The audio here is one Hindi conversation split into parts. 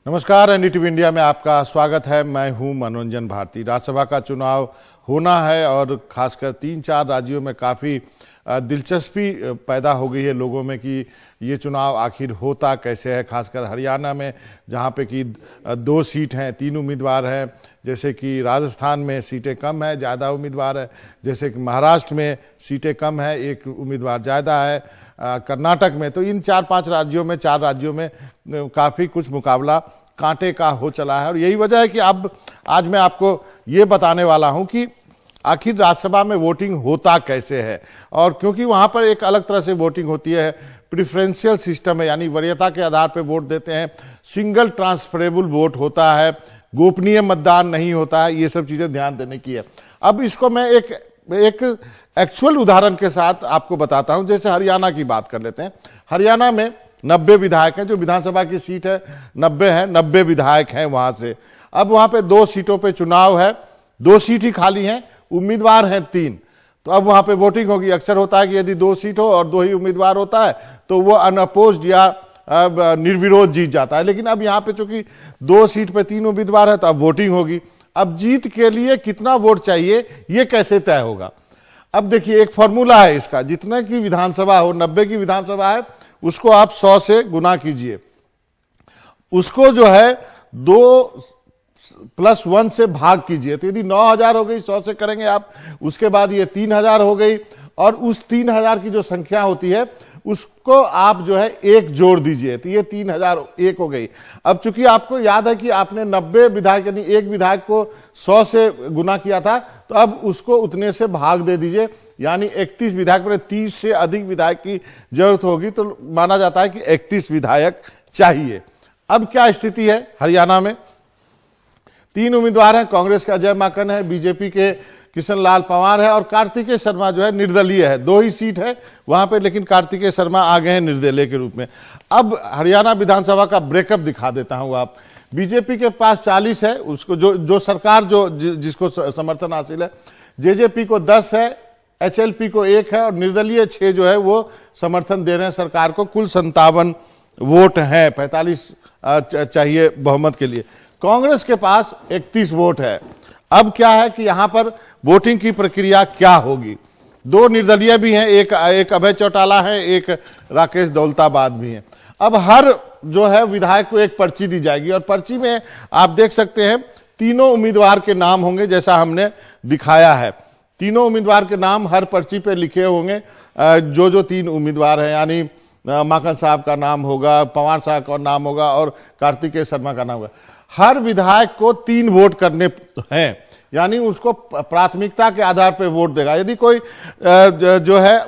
नमस्कार, एनडीटीवी इंडिया में आपका स्वागत है। मैं हूं मनोरंजन भारती। राज्यसभा का चुनाव होना है और खासकर 3-4 राज्यों में काफ़ी दिलचस्पी पैदा हो गई है लोगों में कि ये चुनाव आखिर होता कैसे है। खासकर हरियाणा में जहां पे कि 2 सीट हैं, 3 उम्मीदवार हैं, जैसे कि राजस्थान में सीटें कम है, ज़्यादा उम्मीदवार है, जैसे कि महाराष्ट्र में सीटें कम है, 1 उम्मीदवार ज़्यादा है, कर्नाटक में। तो इन 4-5 राज्यों में, 4 राज्यों में काफ़ी कुछ मुकाबला कांटे का हो चला है। और यही वजह है कि अब आज मैं आपको ये बताने वाला हूं कि आखिर राज्यसभा में वोटिंग होता कैसे है। और क्योंकि वहां पर एक अलग तरह से वोटिंग होती है, प्रिफरेंशियल सिस्टम है, यानी वरीयता के आधार पर वोट देते हैं, सिंगल ट्रांसफरेबल वोट होता है, गोपनीय मतदान नहीं होता है, ये सब चीज़ें ध्यान देने की है। अब इसको मैं एक एक्चुअल उदाहरण के साथ आपको बताता हूं। जैसे हरियाणा की बात कर लेते हैं। हरियाणा में 90 विधायक हैं, जो विधानसभा की सीट है 90 है, 90 विधायक हैं वहां से। अब वहां पे 2 सीटों पे चुनाव है, 2 सीट ही खाली हैं, उम्मीदवार हैं 3। तो अब वहां पे वोटिंग होगी। अक्सर होता है कि यदि 2 सीट हो और 2 ही उम्मीदवार होता है तो वो अनअपोज्ड या निर्विरोध जीत जाता है। लेकिन अब यहाँ पे चूंकि 2 सीट पे 3 उम्मीदवार है तो अब वोटिंग होगी। अब जीत के लिए कितना वोट चाहिए ये कैसे तय होगा। अब देखिए, एक फॉर्मूला है इसका। जितने की विधानसभा हो, 90 की विधानसभा है, उसको आप 100 से गुना कीजिए। उसको जो है 2+1 से भाग कीजिए। तो यदि 9000 हो गई, 100 से करेंगे आप, उसके बाद ये 3000 हो गई, और उस 3000 की जो संख्या होती है उसको आप जो है 1 जोड़ दीजिए, तो ये 3001 हो गई। अब चूंकि आपको याद है कि आपने 90 विधायक यानी 1 विधायक को 100 से गुना किया था, तो अब उसको उतने से भाग दे दीजिए, यानी 31 विधायक में 30 से अधिक विधायक की जरूरत होगी। तो माना जाता है कि 31 विधायक चाहिए। अब क्या स्थिति है हरियाणा में? 3 उम्मीदवार हैं। कांग्रेस के अजय माकन है, बीजेपी के किशन लाल पंवार है, और कार्तिकेय शर्मा जो है निर्दलीय है। 2 ही सीट है वहां पे, लेकिन कार्तिकेय शर्मा आ गए हैं निर्दलीय के रूप में। अब हरियाणा विधानसभा का ब्रेकअप दिखा देता हूं आप। बीजेपी के पास 40 है, उसको जो सरकार जिसको समर्थन हासिल है। जेजेपी को 10 है, एचएलपी को 1 है, और निर्दलीय 6 जो है वो समर्थन दे रहे हैं सरकार को। कुल 57 वोट हैं, 45 चाहिए बहुमत के लिए। कांग्रेस के पास 31 वोट है। अब क्या है कि यहां पर वोटिंग की प्रक्रिया क्या होगी? 2 निर्दलीय भी हैं, एक अभय चौटाला है, एक राकेश दौलताबाद भी हैं। अब हर जो है विधायक को एक पर्ची दी जाएगी, और पर्ची में आप देख सकते हैं तीनों उम्मीदवार के नाम होंगे, जैसा हमने दिखाया है। तीनों उम्मीदवार के नाम हर पर्ची पे लिखे होंगे। जो 3 उम्मीदवार हैं, यानी माकन साहब का नाम होगा, पंवार साहब का नाम होगा, और कार्तिकेय शर्मा का नाम होगा। हर विधायक को 3 वोट करने हैं, यानी उसको प्राथमिकता के आधार पर वोट देगा। यदि कोई जो है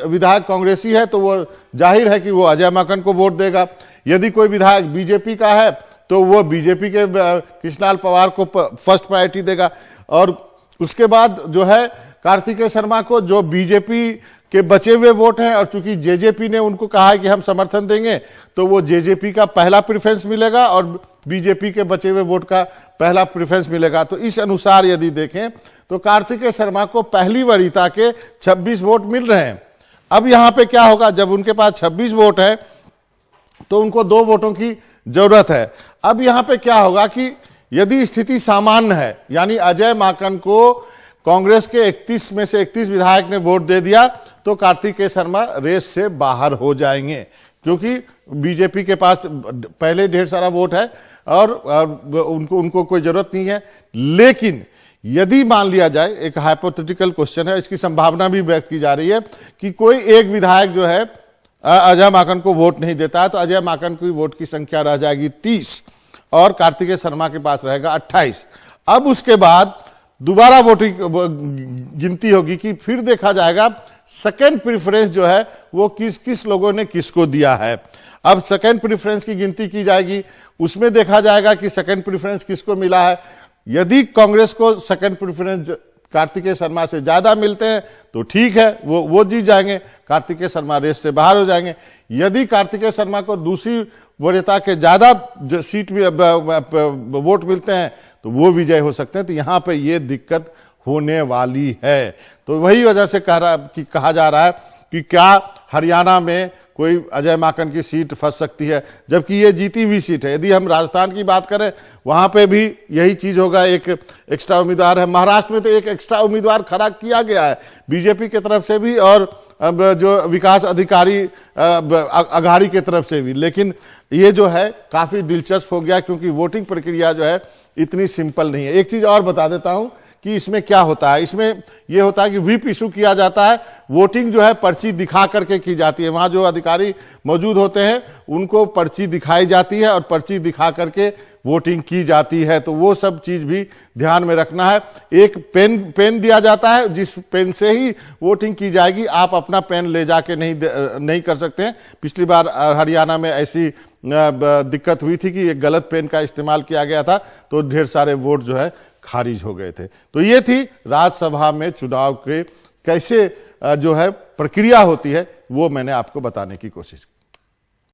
विधायक कांग्रेसी है तो वो जाहिर है कि वो अजय माकन को वोट देगा। यदि कोई विधायक बीजेपी का है तो वो बीजेपी के कृष्णलाल पंवार को फर्स्ट प्रायोरिटी देगा। और उसके बाद जो है कार्तिकेय शर्मा को, जो बीजेपी के बचे हुए वोट हैं, और चूंकि जेजेपी ने उनको कहा है कि हम समर्थन देंगे, तो वो जेजेपी का पहला प्रेफरेंस मिलेगा और बीजेपी के बचे हुए वोट का पहला प्रेफरेंस मिलेगा। तो इस अनुसार यदि देखें तो कार्तिकेय शर्मा को पहली वरीयता के 26 वोट मिल रहे हैं। अब यहां पे क्या होगा? जब उनके पास 26 वोट है तो उनको 2 वोटों की जरूरत है। अब यहां पे क्या होगा कि यदि स्थिति सामान्य है, यानी अजय माकन को कांग्रेस के 31 में से 31 विधायक ने वोट दे दिया, तो कार्तिकेय शर्मा रेस से बाहर हो जाएंगे, क्योंकि बीजेपी के पास पहले ढेर सारा वोट है और उनको कोई जरूरत नहीं है। लेकिन यदि मान लिया जाए, एक हाइपोथेटिकल क्वेश्चन है, इसकी संभावना भी व्यक्त की जा रही है कि कोई एक विधायक जो है अजय माकन को वोट नहीं देता है, तो अजय माकन की वोट की संख्या रह जाएगी 30 और कार्तिकेय शर्मा के पास रहेगा 28। अब उसके बाद दोबारा वोटिंग गिनती होगी कि फिर देखा जाएगा सेकंड प्रेफरेंस जो है वो किस लोगों ने किसको दिया है। अब सेकंड प्रेफरेंस की गिनती की जाएगी, उसमें देखा जाएगा कि सेकंड प्रेफरेंस किसको मिला है। यदि कांग्रेस को सेकंड प्रेफरेंस कार्तिकेय शर्मा से ज्यादा मिलते हैं तो ठीक है, वो जीत जाएंगे, कार्तिकेय शर्मा रेस से बाहर हो जाएंगे। यदि कार्तिकेय शर्मा को दूसरी वरीयता के ज्यादा सीट वोट मिलते हैं तो वो विजय हो सकते हैं। तो यहां पे ये दिक्कत होने वाली है। तो वही वजह से कहा जा रहा है कि क्या हरियाणा में कोई अजय माकन की सीट फंस सकती है, जबकि ये जीती हुई सीट है। यदि हम राजस्थान की बात करें, वहां पे भी यही चीज होगा, एक एक्स्ट्रा उम्मीदवार है। महाराष्ट्र में तो एक एक्स्ट्रा उम्मीदवार खड़ा किया गया है बीजेपी की तरफ से भी और अब जो विकास अधिकारी अघाड़ी की तरफ से भी। लेकिन ये जो है काफी दिलचस्प हो गया, क्योंकि वोटिंग प्रक्रिया जो है इतनी सिंपल नहीं है। एक चीज और बता देता हूं कि इसमें क्या होता है। इसमें यह होता है कि व्हिप इशू किया जाता है, वोटिंग जो है पर्ची दिखा करके की जाती है। वहां जो अधिकारी मौजूद होते हैं उनको पर्ची दिखाई जाती है और पर्ची दिखा करके वोटिंग की जाती है। तो वो सब चीज भी ध्यान में रखना है। एक पेन दिया जाता है, जिस पेन से ही वोटिंग की जाएगी। आप अपना पेन ले जाके नहीं कर सकते हैं। पिछली बार हरियाणा में ऐसी दिक्कत हुई थी कि एक गलत पेन का इस्तेमाल किया गया था, तो ढेर सारे वोट जो है खारिज हो गए थे। तो ये थी राज्यसभा में चुनाव के कैसे जो है प्रक्रिया होती है, वो मैंने आपको बताने की कोशिश की।